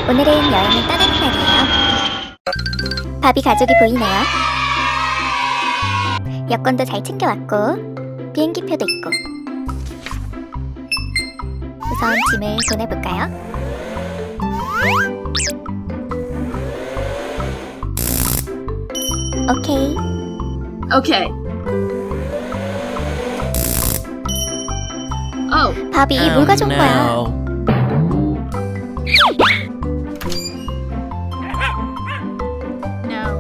오늘은 여행을 떠나는 날이에요. 바비 가족이 보이네요. 여권도 잘 챙겨왔고 비행기표도 있고. 우선 짐을 보내볼까요? 오케이. Okay. Oh, 바비 뭘 가져온 거야? no.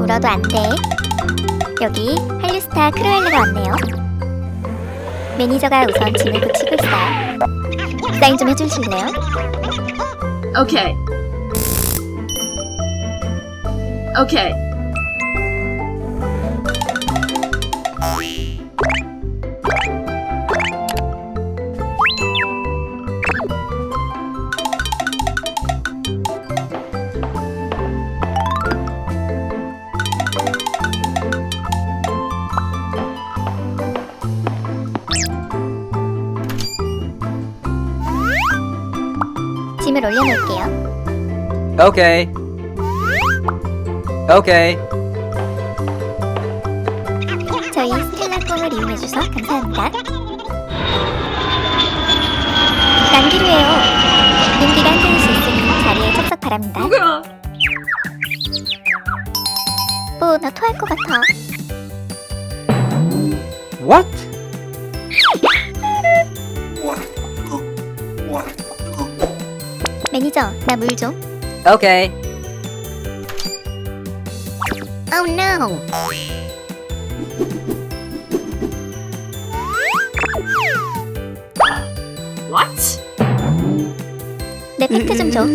울어도 안 돼. 여기 한류스타 크루엘라가 왔네요. 매니저가 우선 짐을 붙이고 있어요. 사인 좀 해주실래요? Okay. Okay. 짐을 올려놓을게요. Okay. Okay. 저희 스텔라 폼을 이용해주셔서 감사합니다. 난기류예요. 눈기가 흔들릴 수 있으니 자리에 착석 바랍니다. 나 토할 것 같아. What? 매니저, 나 물 좀. Okay. Oh no. What? 내 팩트 좀 줘.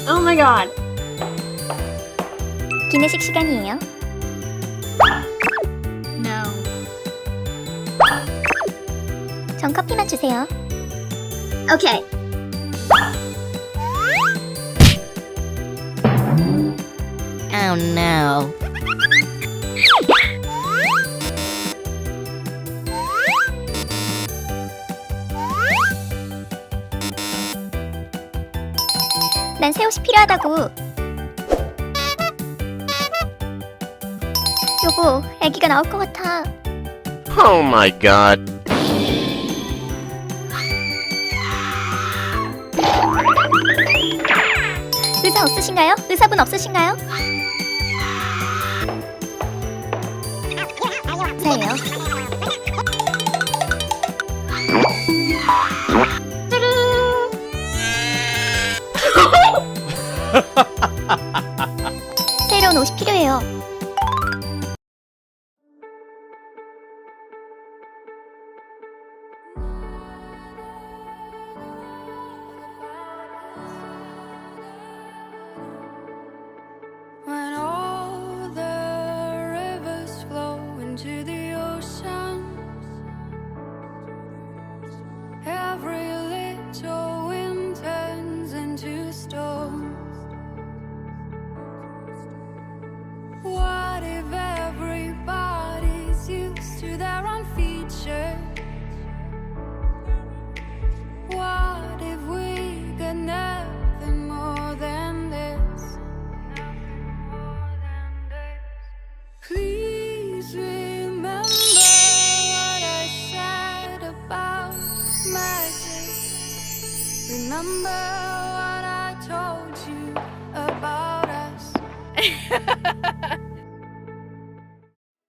Oh my god. 기내식 시간이에요. No. 전 커피만 주세요. Okay. Oh no. 난 새 옷이 필요하다고. 여보, 아기가 나올 것 같아. Oh my god. 의사 없으신가요? 의사분 없으신가요? 저예요. 새로운 옷이 필요해요. When all the rivers flow into the ocean, every little wind turns into storm. What if everybody's used to their own features? What if we got nothing more than this? Please remember what I said about magic. Remember what I told you about us.